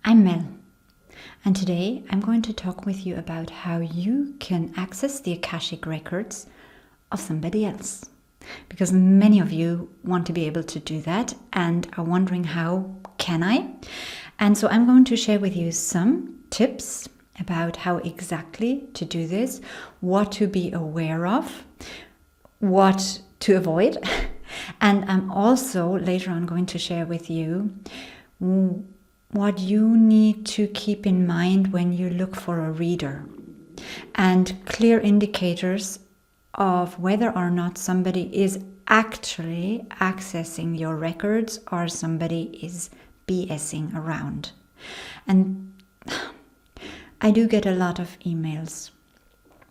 I'm Mel, and today I'm going to talk with you about how you can access the Akashic records of somebody else. Because many of you want to be able to do that and are wondering, how can I? And so I'm going to share with you some tips about how exactly to do this, what to be aware of, what to avoid. And I'm also later on going to share with you what you need to keep in mind when you look for a reader, and clear indicators of whether or not somebody is actually accessing your records or somebody is BSing around. And I do get a lot of emails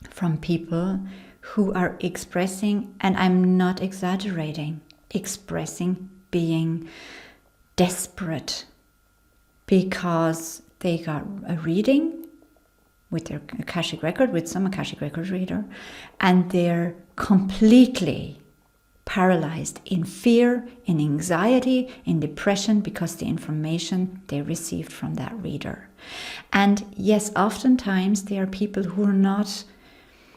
from people who are expressing, and I'm not exaggerating, expressing being desperate because they got a reading with their Akashic record, with some Akashic record reader, and they're completely paralyzed in fear, in anxiety, in depression because the information they received from that reader. And yes, oftentimes there are people who are not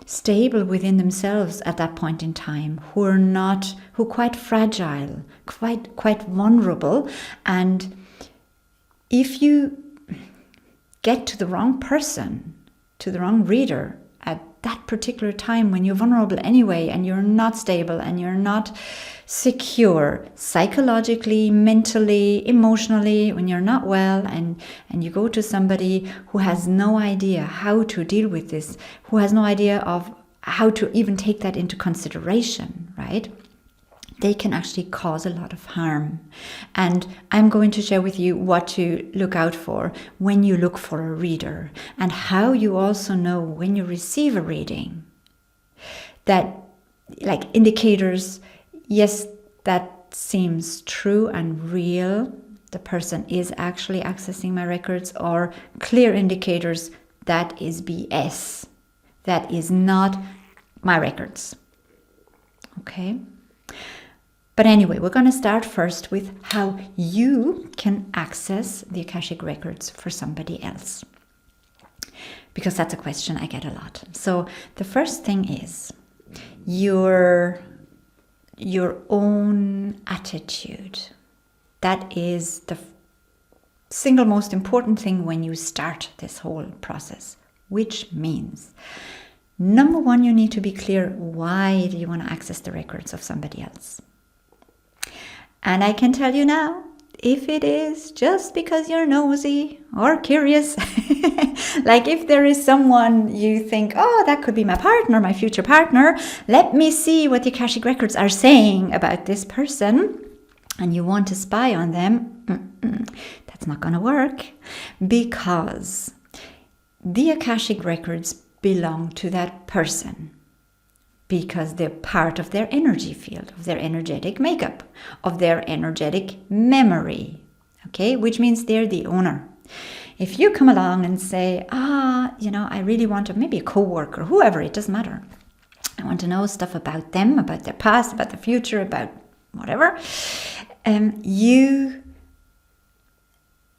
stable within themselves at that point in time, who are quite fragile, quite vulnerable. And if you get to the wrong person, to the wrong reader at that particular time when you're vulnerable anyway, and you're not stable and you're not secure psychologically, mentally, emotionally, when you're not well, and you go to somebody who has no idea how to deal with this, who has no idea of how to even take that into consideration, right? They can actually cause a lot of harm. And I'm going to share with you what to look out for when you look for a reader, and how you also know when you receive a reading. That, like, indicators, yes, that seems true and real. The person is actually accessing my records, or clear indicators that is BS. That is not my records. Okay? But anyway, we're going to start first with how you can access the Akashic records for somebody else, because that's a question I get a lot. So the first thing is your own attitude. That is the single most important thing when you start this whole process, which means, number one, you need to be clear, why do you want to access the records of somebody else? And I can tell you now, if it is just because you're nosy or curious, like if there is someone you think, oh, that could be my partner, my future partner, let me see what the Akashic records are saying about this person, and you want to spy on them, that's not going to work, because the Akashic records belong to that person, because they're part of their energy field, of their energetic makeup, of their energetic memory, okay? Which means they're the owner. If you come along and say, I really want to, maybe a co-worker, whoever, it doesn't matter. I want to know stuff about them, about their past, about the future, about whatever.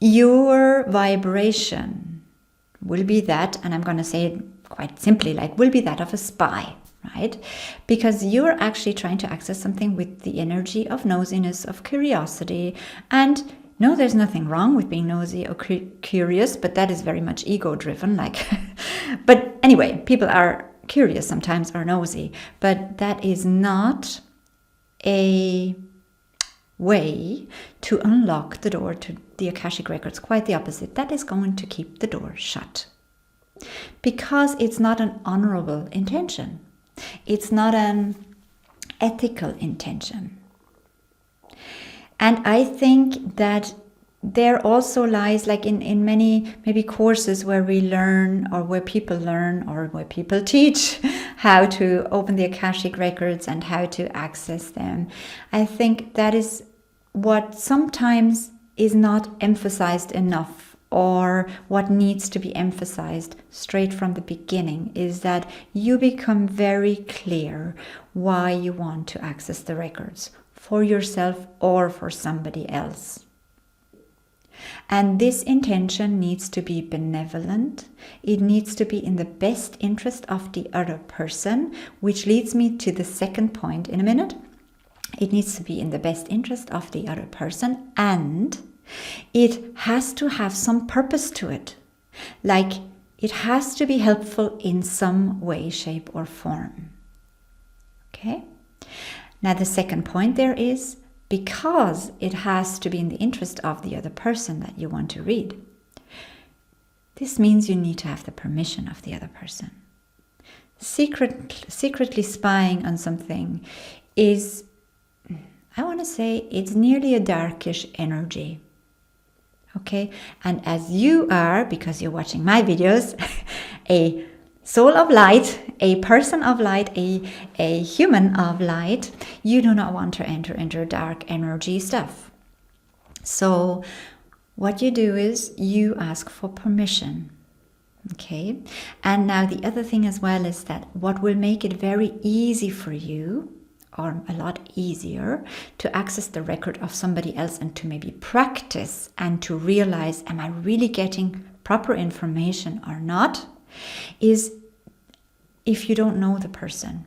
Your vibration will be that, and I'm going to say it quite simply, like, will be that of a spy. Right? Because you're actually trying to access something with the energy of nosiness, of curiosity. And no, there's nothing wrong with being nosy or curious, but that is very much ego-driven. But anyway, people are curious sometimes, or nosy, but that is not a way to unlock the door to the Akashic records. Quite the opposite. That is going to keep the door shut, because it's not an honorable intention. It's not an ethical intention. And I think that there also lies, like in many maybe courses where we learn, or where people learn, or where people teach how to open the Akashic records and how to access them. I think that is what sometimes is not emphasized enough, or what needs to be emphasized straight from the beginning, is that you become very clear why you want to access the records for yourself or for somebody else. And this intention needs to be benevolent. It needs to be in the best interest of the other person, which leads me to the second point in a minute. It needs to be in the best interest of the other person, and it has to have some purpose to it. Like, it has to be helpful in some way, shape, or form. Okay? Now, the second point there is, because it has to be in the interest of the other person that you want to read, this means you need to have the permission of the other person. Secretly spying on something is, I want to say, it's nearly a darkish energy. Okay? And as you are, because you're watching my videos, a soul of light, a person of light, a human of light, you do not want to enter into dark energy stuff. So what you do is you ask for permission. Okay? And now the other thing as well is that what will make it very easy for you, or a lot easier, to access the record of somebody else and to maybe practice and to realize, am I really getting proper information or not, is if you don't know the person.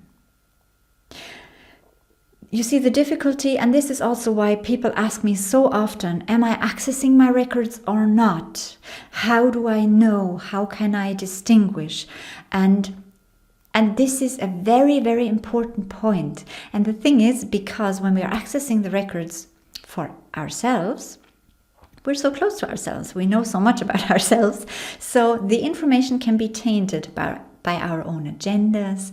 You see the difficulty, and this is also why people ask me so often, am I accessing my records or not? How do I know? How can I distinguish? And this is a very, very important point. And the thing is, because when we are accessing the records for ourselves, we're so close to ourselves. We know so much about ourselves. So the information can be tainted by our own agendas,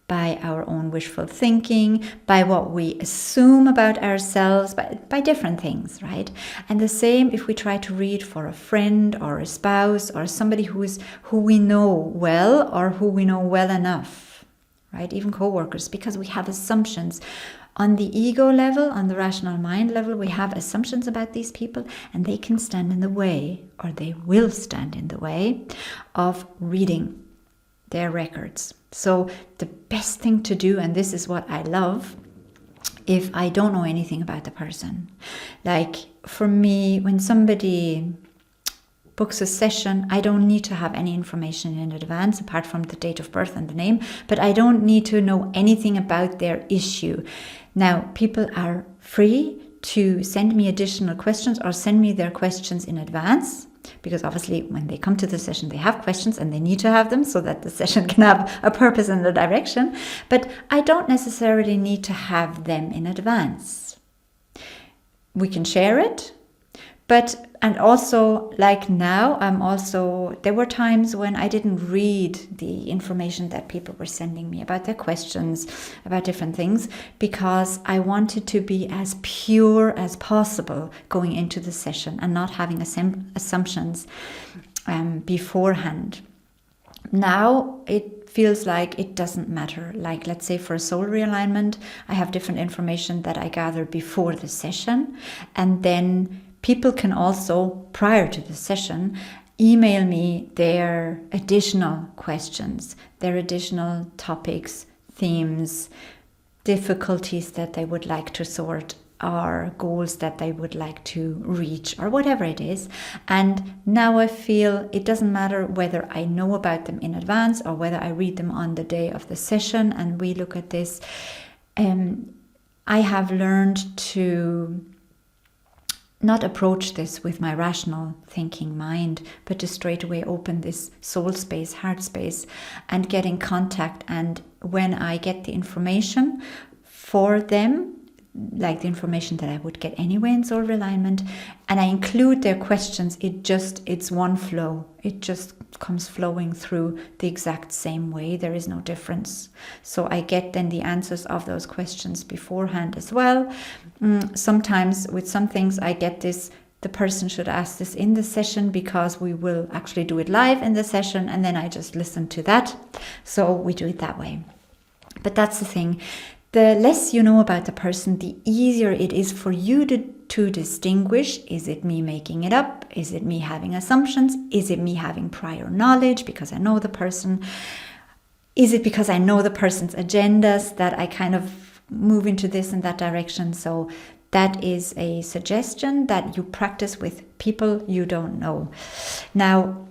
by our own wishful thinking, by what we assume about ourselves, by different things, right? And the same if we try to read for a friend or a spouse or somebody who we know well or who we know well enough, right? Even co-workers, because we have assumptions. On the ego level, on the rational mind level, we have assumptions about these people, and they can stand in the way, or they will stand in the way of reading their records. So the best thing to do, and this is what I love, if I don't know anything about the person, like for me, when somebody books a session, I don't need to have any information in advance apart from the date of birth and the name, but I don't need to know anything about their issue. Now, people are free to send me additional questions or send me their questions in advance, because obviously when they come to the session, they have questions and they need to have them so that the session can have a purpose and a direction. But I don't necessarily need to have them in advance. We can share it, and also like now, there were times when I didn't read the information that people were sending me about their questions, about different things, because I wanted to be as pure as possible going into the session and not having assumptions beforehand. Now it feels like it doesn't matter. Like, let's say for a soul realignment, I have different information that I gather before the session, and then people can also, prior to the session, email me their additional questions, their additional topics, themes, difficulties that they would like to sort, or goals that they would like to reach, or whatever it is. And now I feel it doesn't matter whether I know about them in advance or whether I read them on the day of the session and we look at this. I have learned to not approach this with my rational thinking mind, but to straight away open this soul space, heart space, and get in contact. And when I get the information for them, like the information that I would get anyway in soul realignment, and I include their questions, it's one flow. It just comes flowing through the exact same way. There is no difference. So I get then the answers of those questions beforehand as well. Sometimes with some things I get this, the person should ask this in the session because we will actually do it live in the session, and then I just listen to that. So we do it that way. But that's the thing. The less you know about the person, the easier it is for you to distinguish, is it me making it up? Is it me having assumptions? Is it me having prior knowledge because I know the person? Is it because I know the person's agendas that I kind of move into this and that direction? So that is a suggestion that you practice with people you don't know. Now,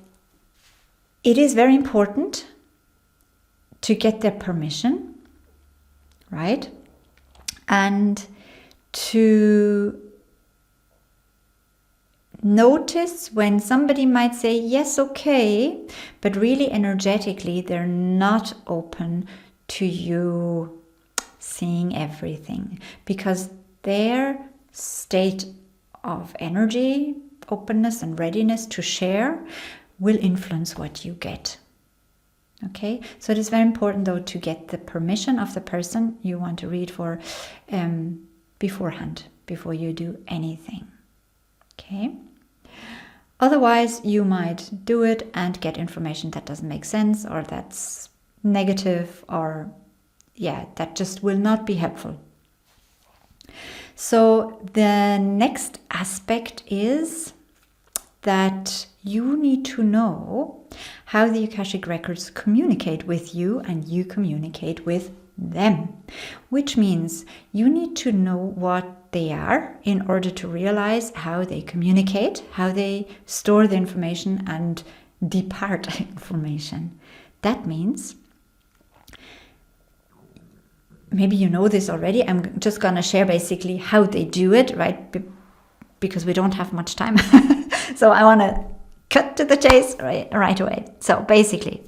it is very important to get their permission, right? And to notice when somebody might say, yes, okay, but really energetically, they're not open to you seeing everything, because their state of energy, openness and readiness to share will influence what you get. Okay, so it is very important though to get the permission of the person you want to read for beforehand, before you do anything. Okay, otherwise you might do it and get information that doesn't make sense, or that's negative, or that just will not be helpful. So the next aspect is that you need to know how the Akashic records communicate with you and you communicate with them, which means you need to know what they are in order to realize how they communicate, how they store the information and depart information. That means, maybe you know this already, I'm just going to share basically how they do it, right? Because we don't have much time. So I want to cut to the chase right away. So basically,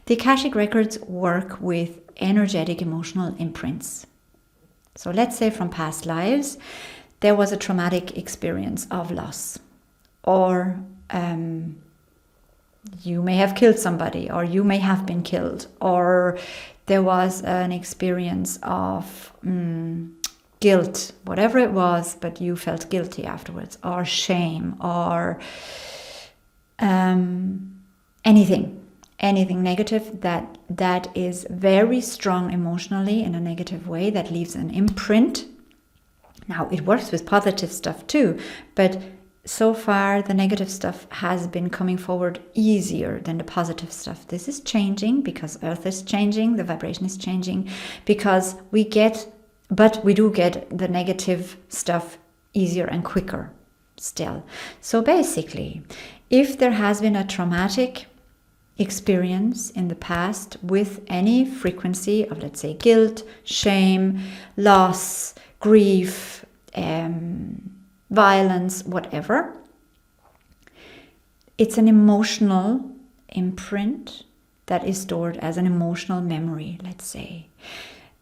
the Akashic records work with energetic emotional imprints. So let's say from past lives, there was a traumatic experience of loss, or you may have killed somebody, or you may have been killed, or there was an experience of guilt, whatever it was, but you felt guilty afterwards, or shame, or anything negative that is very strong emotionally in a negative way, that leaves an imprint. Now, it works with positive stuff too, but so far the negative stuff has been coming forward easier than the positive stuff. This is changing because Earth is changing, the vibration is changing, because we do get the negative stuff easier and quicker still. So basically, if there has been a traumatic experience in the past with any frequency of, let's say, guilt, shame, loss, grief, violence, whatever, it's an emotional imprint that is stored as an emotional memory, let's say.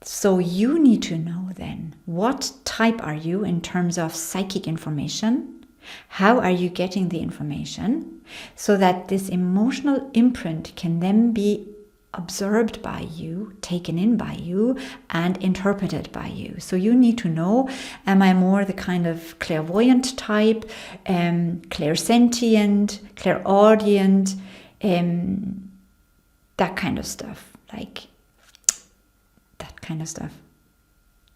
So you need to know then, what type are you in terms of psychic information? How are you getting the information? So that this emotional imprint can then be absorbed by you, taken in by you, and interpreted by you. So you need to know, am I more the kind of clairvoyant type, clairsentient, clairaudient, that kind of stuff, like that kind of stuff.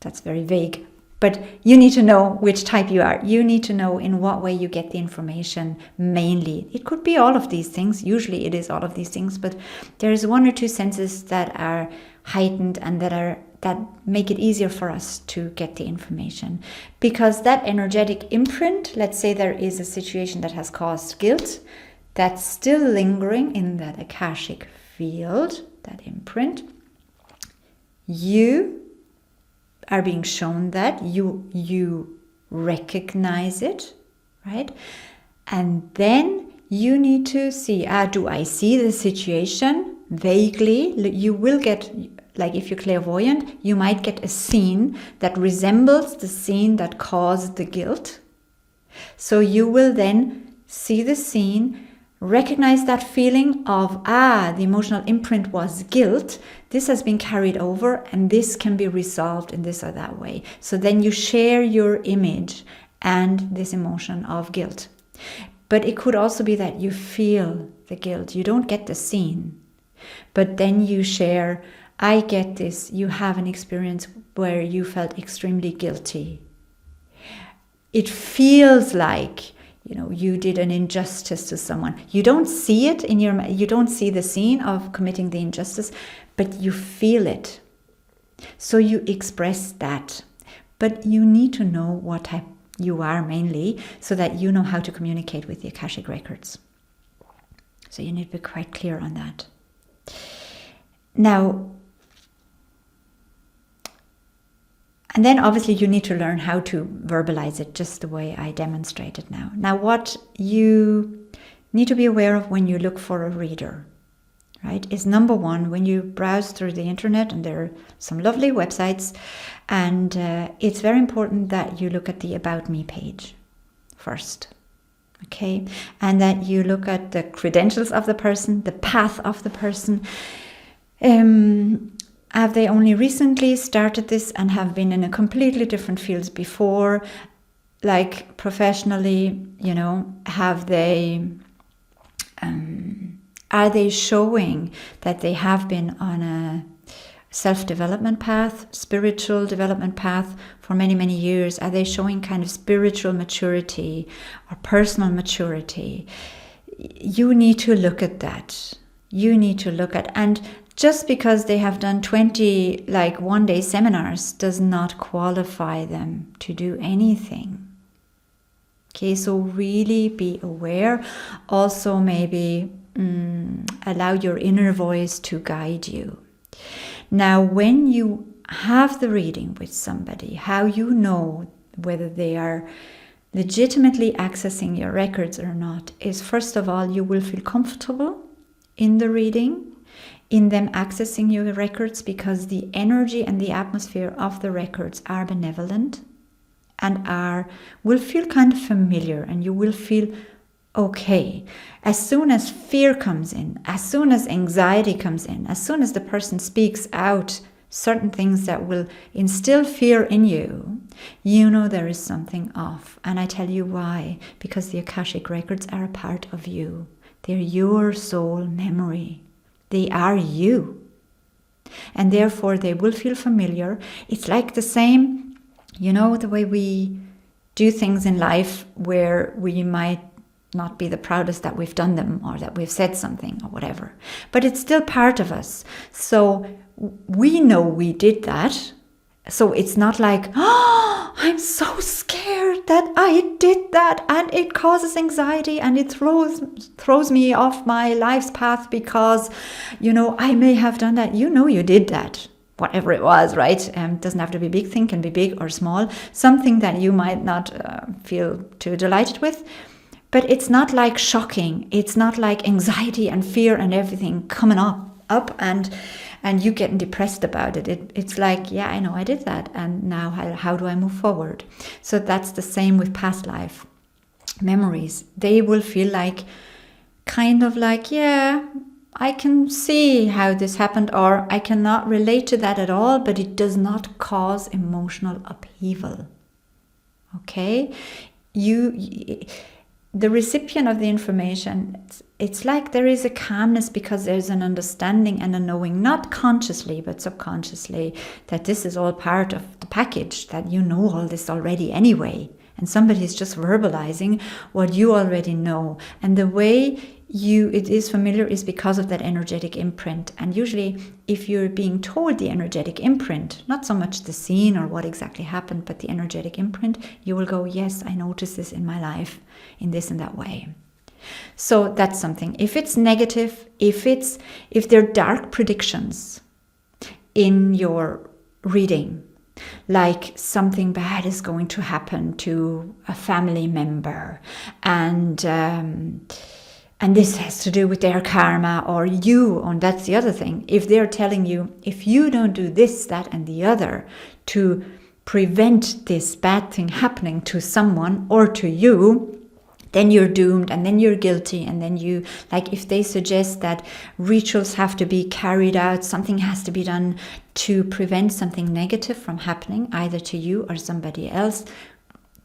That's very vague. But you need to know which type you are. You need to know in what way you get the information mainly. It could be all of these things. Usually it is all of these things, but there's one or two senses that are heightened and that make it easier for us to get the information. Because that energetic imprint, let's say there is a situation that has caused guilt, that's still lingering in that Akashic field, that imprint. You are being shown that you recognize it, right? And then you need to see, do I see the situation vaguely? You will get, like if you're clairvoyant, you might get a scene that resembles the scene that caused the guilt. So you will then see the scene, recognize that feeling of, the emotional imprint was guilt. This has been carried over and this can be resolved in this or that way. So then you share your image and this emotion of guilt. But it could also be that you feel the guilt. You don't get the scene. But then you share, I get this. You have an experience where you felt extremely guilty. It feels like, you did an injustice to someone. You don't see it you don't see the scene of committing the injustice, but you feel it. So you express that. but you need to know what type you are mainly, so that you know how to communicate with the Akashic records. So you need to be quite clear on that. Now, and then obviously you need to learn how to verbalize it just the way I demonstrated now. Now, what you need to be aware of when you look for a reader, right, is number one, when you browse through the internet, and there are some lovely websites, and it's very important that you look at the About Me page first. Okay, and that you look at the credentials of the person, the path of the person. Have they only recently started this and have been in a completely different fields before? Like professionally, you know, have they, are they showing that they have been on a self-development path, spiritual development path for many, many years? Are they showing kind of spiritual maturity or personal maturity? You need to look at that. You need to look at, and just because they have done 20 like one-day seminars does not qualify them to do anything. Okay, so really be aware. Also maybe allow your inner voice to guide you. Now, when you have the reading with somebody, how you know whether they are legitimately accessing your records or not is, first of all, you will feel comfortable in the reading, in them accessing your records, because the energy and the atmosphere of the records are benevolent and will feel kind of familiar, and you will feel okay. As soon as fear comes in, as soon as anxiety comes in, as soon as the person speaks out certain things that will instill fear in you, you know there is something off. And I tell you why. Because the Akashic records are a part of you. They're your soul memory. They are you. And therefore they will feel familiar. It's like the same, you know, the way we do things in life where we might not be the proudest that we've done them or that we've said something or whatever. But it's still part of us. So we know we did that. So it's not like, oh, I'm so scared that I did that and it causes anxiety and it throws me off my life's path because, you know, I may have done that. You know you did that. Whatever it was, right? Doesn't have to be a big thing, can be big or small. Something that you might not feel too delighted with. But it's not like shocking. It's not like anxiety and fear and everything coming up and you getting depressed about it. It's like, yeah, I know I did that. And now how do I move forward? So that's the same with past life memories. They will feel like, kind of like, yeah, I can see how this happened, or I cannot relate to that at all, but it does not cause emotional upheaval. Okay? The recipient of the information, it's like there is a calmness because there's an understanding and a knowing, not consciously but subconsciously, that this is all part of the package, that you know all this already anyway. And somebody is just verbalizing what you already know. And the way it is familiar is because of that energetic imprint. And usually if you're being told the energetic imprint, not so much the scene or what exactly happened, but the energetic imprint, you will go, yes, I noticed this in my life in this and that way. So that's something. If it's negative, if there are dark predictions in your reading, like something bad is going to happen to a family member, and this has to do with their karma or you, and that's the other thing. If they're telling you, if you don't do this, that, and the other to prevent this bad thing happening to someone or to you, then you're doomed, and then you're guilty, and then you, like if they suggest that rituals have to be carried out, something has to be done to prevent something negative from happening, either to you or somebody else,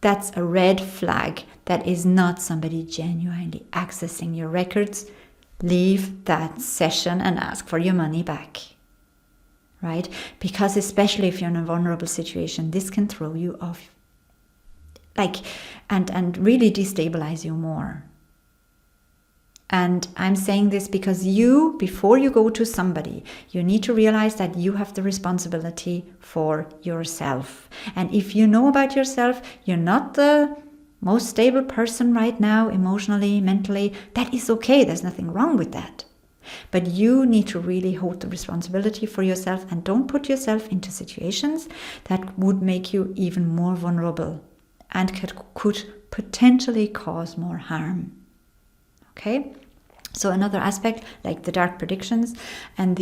that's a red flag. That is not somebody genuinely accessing your records. Leave that session and ask for your money back. Right? Because especially if you're in a vulnerable situation, this can throw you off. And really destabilize you more. And I'm saying this because you, before you go to somebody, you need to realize that you have the responsibility for yourself. And if you know about yourself, you're not the most stable person right now, emotionally, mentally, that is okay. There's nothing wrong with that. But you need to really hold the responsibility for yourself and don't put yourself into situations that would make you even more vulnerable and could potentially cause more harm. Okay? So another aspect, like the dark predictions and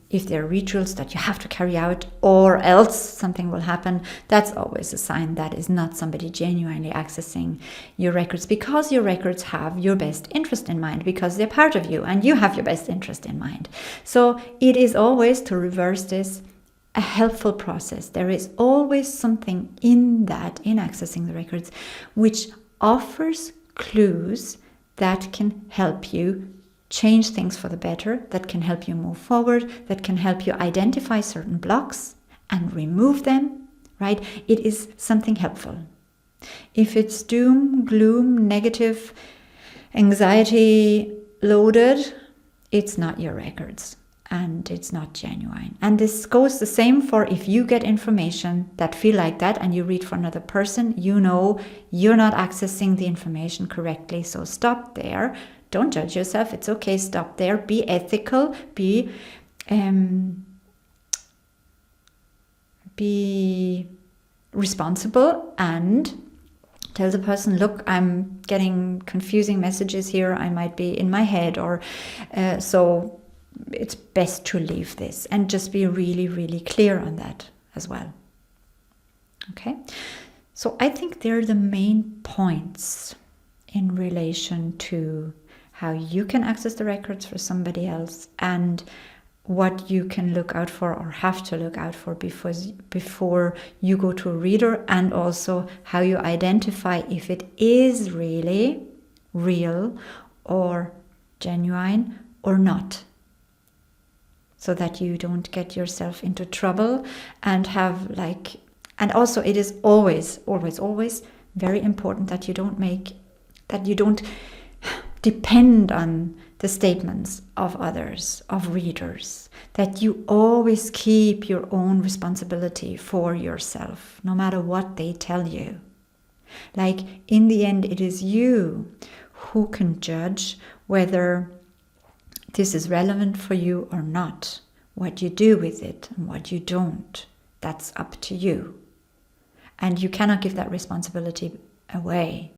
if there are rituals that you have to carry out or else something will happen, that's always a sign that is not somebody genuinely accessing your records, because your records have your best interest in mind, because they're part of you and you have your best interest in mind. So it is always, to reverse this, a helpful process. There is always something in accessing the records, which offers clues that can help you change things for the better, that can help you move forward, that can help you identify certain blocks and remove them, right? It is something helpful. If it's doom, gloom, negative, anxiety loaded, it's not your records and it's not genuine. And this goes the same for if you get information that feel like that and you read for another person, you know you're not accessing the information correctly. So stop there. Don't judge yourself. It's okay. Stop there. Be ethical. Be responsible and tell the person, look, I'm getting confusing messages here. I might be in my head, or so it's best to leave this, and just be really, really clear on that as well. Okay. So I think they're the main points in relation to how you can access the records for somebody else and what you can look out for or have to look out for before you go to a reader, and also how you identify if it is really real or genuine or not, so that you don't get yourself into trouble and have and also it is always very important that you don't depend on the statements of others, of readers, that you always keep your own responsibility for yourself, no matter what they tell you. Like, in the end, it is you who can judge whether this is relevant for you or not. What you do with it and what you don't, that's up to you. And you cannot give that responsibility away.